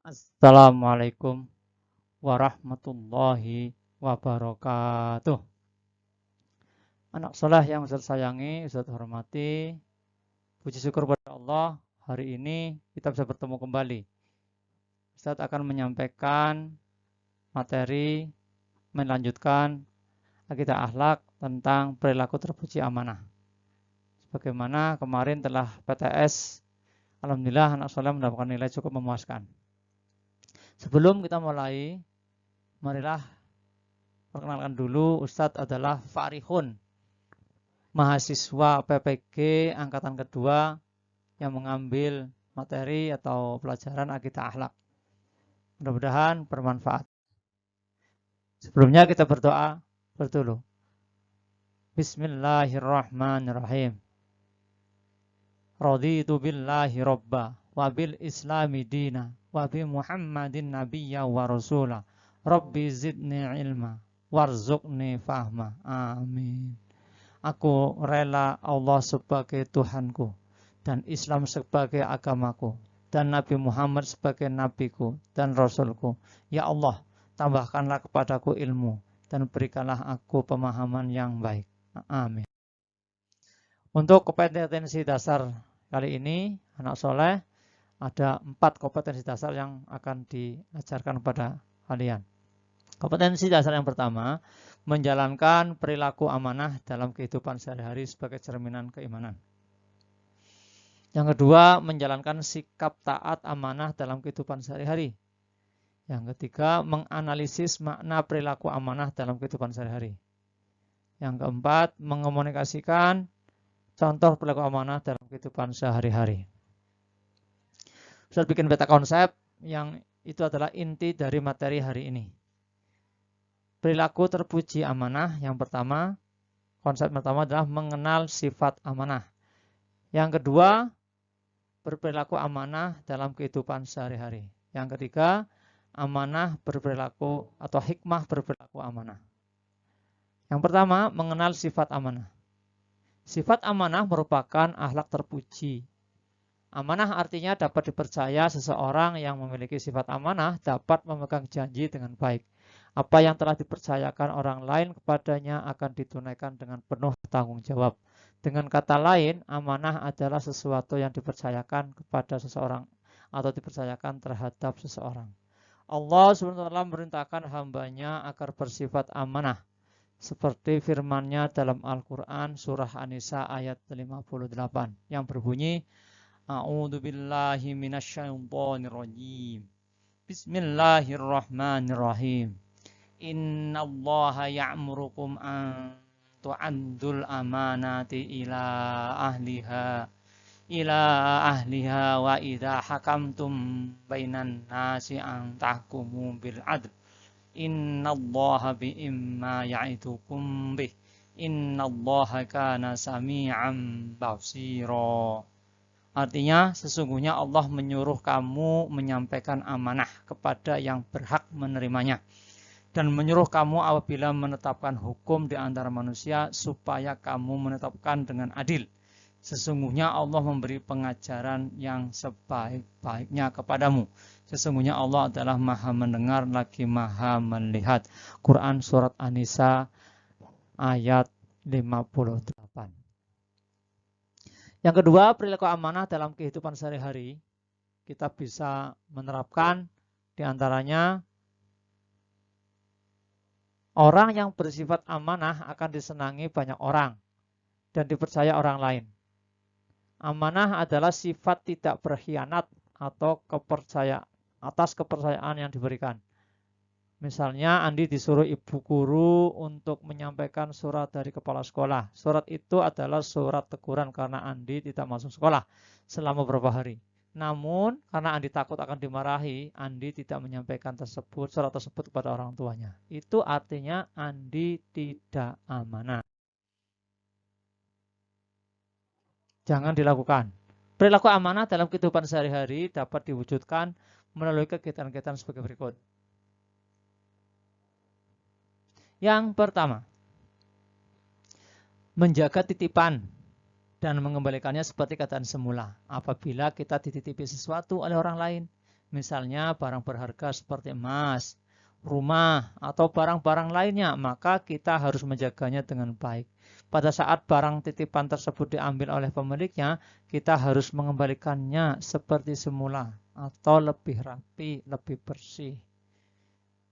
Assalamualaikum warahmatullahi wabarakatuh. Anak soleh yang Ustaz sayangi, Ustaz hormati, puji syukur kepada Allah, hari ini kita bisa bertemu kembali. Ustaz akan menyampaikan materi, melanjutkan akidah akhlak tentang perilaku terpuji amanah. Sebagaimana kemarin telah PTS, alhamdulillah anak soleh mendapatkan nilai cukup memuaskan. Sebelum kita mulai, marilah perkenalkan dulu, Ustadz adalah Farihun, mahasiswa PPG angkatan kedua yang mengambil materi atau pelajaran akidah akhlak. Mudah-mudahan bermanfaat. Sebelumnya kita berdoa dulu. Bismillahirrahmanirrahim. Raditu billahi robba wa bil islami dina wa bi Muhammadin nabiyya wa rasula. Rabbi zidni ilma warzuqni fahma. Amin. Aku rela Allah sebagai Tuhanku dan Islam sebagai agamaku dan Nabi Muhammad sebagai nabiku dan rasulku. Ya Allah, tambahkanlah kepadaku ilmu dan berikanlah aku pemahaman yang baik. Amin. Untuk kompetensi dasar kali ini, anak soleh, ada 4 kompetensi dasar yang akan diajarkan kepada kalian. Kompetensi dasar yang pertama, menjalankan perilaku amanah dalam kehidupan sehari-hari sebagai cerminan keimanan. Yang kedua, menjalankan sikap taat amanah dalam kehidupan sehari-hari. Yang ketiga, menganalisis makna perilaku amanah dalam kehidupan sehari-hari. Yang keempat, mengomunikasikan contoh perilaku amanah dalam kehidupan sehari-hari. Ustaz bikin peta konsep yang itu adalah inti dari materi hari ini. Perilaku terpuji amanah, yang pertama, konsep pertama adalah mengenal sifat amanah. Yang kedua, berperilaku amanah dalam kehidupan sehari-hari. Yang ketiga, amanah berperilaku atau hikmah berperilaku amanah. Yang pertama, mengenal sifat amanah. Sifat amanah merupakan akhlak terpuji. Amanah artinya dapat dipercaya. Seseorang yang memiliki sifat amanah dapat memegang janji dengan baik. Apa yang telah dipercayakan orang lain kepadanya akan ditunaikan dengan penuh tanggung jawab. Dengan kata lain, amanah adalah sesuatu yang dipercayakan kepada seseorang atau dipercayakan terhadap seseorang. Allah SWT memerintahkan hambanya agar bersifat amanah. Seperti firman-Nya dalam Al-Quran surah An-Nisa ayat 58 yang berbunyi, A'udzu billahi minasyaitonir rajim. Bismillahirrahmanirrahim. Innallaha ya'murukum an tu'addul amanati ila ahliha wa idza hakamtum bainan nasi an tahkumu bil adl. Innallaha bi'imma ya'idukum bih. Innallaha kana sami'an basira. Artinya, sesungguhnya Allah menyuruh kamu menyampaikan amanah kepada yang berhak menerimanya. Dan menyuruh kamu apabila menetapkan hukum di antara manusia supaya kamu menetapkan dengan adil. Sesungguhnya Allah memberi pengajaran yang sebaik-baiknya kepadamu. Sesungguhnya Allah adalah maha mendengar lagi maha melihat. Quran surat An-Nisa ayat 58. Yang kedua, perilaku amanah dalam kehidupan sehari-hari. Kita bisa menerapkan di antaranya orang yang bersifat amanah akan disenangi banyak orang dan dipercaya orang lain. Amanah adalah sifat tidak berkhianat atau atas kepercayaan yang diberikan. Misalnya Andi disuruh ibu guru untuk menyampaikan surat dari kepala sekolah. Surat itu adalah surat teguran karena Andi tidak masuk sekolah selama beberapa hari. Namun karena Andi takut akan dimarahi, Andi tidak menyampaikan surat tersebut kepada orang tuanya. Itu artinya Andi tidak amanah. Jangan dilakukan. Perilaku amanah dalam kehidupan sehari-hari dapat diwujudkan melalui kegiatan-kegiatan sebagai berikut. Yang pertama, menjaga titipan dan mengembalikannya seperti keadaan semula. Apabila kita dititipi sesuatu oleh orang lain, misalnya barang berharga seperti emas, rumah, atau barang-barang lainnya, maka kita harus menjaganya dengan baik. Pada saat barang titipan tersebut diambil oleh pemiliknya, kita harus mengembalikannya seperti semula atau lebih rapi, lebih bersih.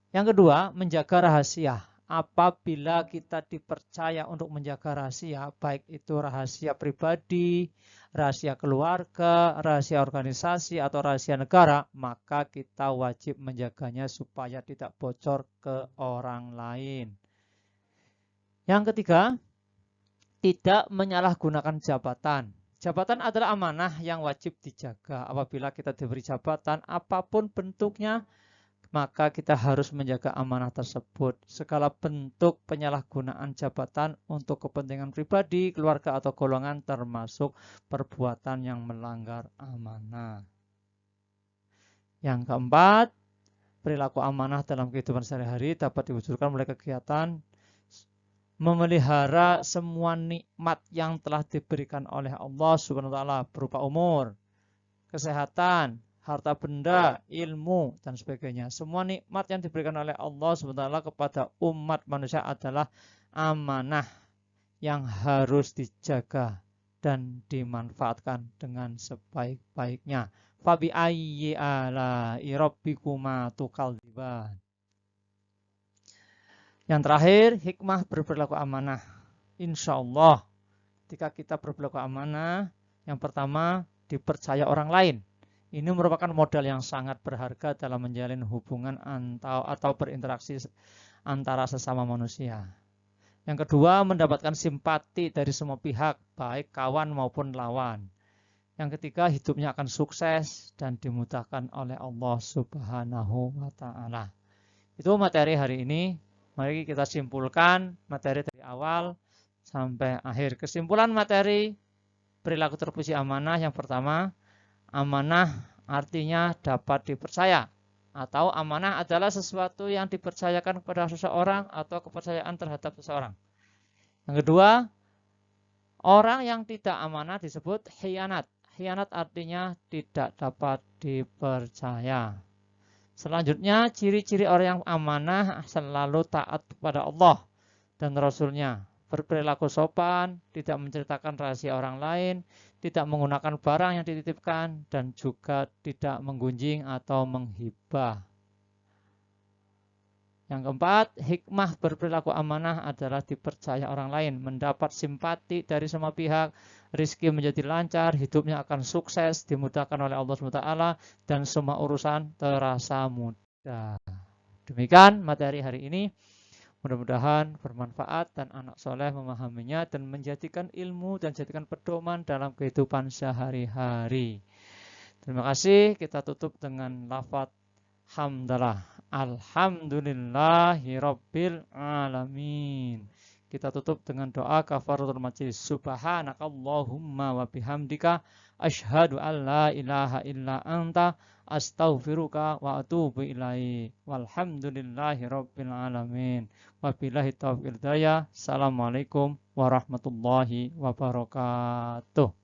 Yang kedua, menjaga rahasia. Apabila kita dipercaya untuk menjaga rahasia, baik itu rahasia pribadi, rahasia keluarga, rahasia organisasi, atau rahasia negara, maka kita wajib menjaganya supaya tidak bocor ke orang lain. Yang ketiga, tidak menyalahgunakan jabatan. Jabatan adalah amanah yang wajib dijaga. Apabila kita diberi jabatan, apapun bentuknya, maka kita harus menjaga amanah tersebut. Segala bentuk penyalahgunaan jabatan untuk kepentingan pribadi, keluarga, atau golongan termasuk perbuatan yang melanggar amanah. Yang keempat, perilaku amanah dalam kehidupan sehari-hari dapat diwujudkan melalui kegiatan memelihara semua nikmat yang telah diberikan oleh Allah Subhanahu wa taala berupa umur, kesehatan, harta benda, ilmu, dan sebagainya. Semua nikmat yang diberikan oleh Allah SWT kepada umat manusia adalah amanah yang harus dijaga dan dimanfaatkan dengan sebaik-baiknya. Fabi ayyi ala'i rabbikuma tukadziban. Yang terakhir, hikmah berperilaku amanah. Insya Allah, ketika kita berperilaku amanah, yang pertama, dipercaya orang lain. Ini merupakan modal yang sangat berharga dalam menjalin hubungan atau berinteraksi antara sesama manusia. Yang kedua, mendapatkan simpati dari semua pihak, baik kawan maupun lawan. Yang ketiga, hidupnya akan sukses dan dimudahkan oleh Allah Subhanahu wa taala. Itu materi hari ini. Mari kita simpulkan materi dari awal sampai akhir. Kesimpulan materi perilaku terpuji amanah yang pertama, amanah artinya dapat dipercaya, atau amanah adalah sesuatu yang dipercayakan kepada seseorang atau kepercayaan terhadap seseorang. Yang kedua, orang yang tidak amanah disebut khianat. Khianat artinya tidak dapat dipercaya. Selanjutnya, ciri-ciri orang yang amanah selalu taat kepada Allah dan Rasul-Nya, berperilaku sopan, tidak menceritakan rahasia orang lain, tidak menggunakan barang yang dititipkan, dan juga tidak menggunjing atau menghibah. Yang keempat, hikmah berperilaku amanah adalah dipercaya orang lain, mendapat simpati dari semua pihak, rizki menjadi lancar, hidupnya akan sukses, dimudahkan oleh Allah SWT, dan semua urusan terasa mudah. Demikian materi hari ini. Mudah-mudahan bermanfaat dan anak soleh memahaminya dan menjadikan ilmu dan jadikan pedoman dalam kehidupan sehari-hari. Terima kasih. Kita tutup dengan lafaz hamdalah. Alhamdulillahi rabbil alamin. Kita tutup dengan doa kafaratul majlis. Subhanakallahumma wa bihamdika asyhadu an la ilaha illa anta astaghfiruka wa atubu ilaik. Walhamdulillahi rabbil alamin. Wabillahi taufiq hidayah. Assalamualaikum warahmatullahi wabarakatuh.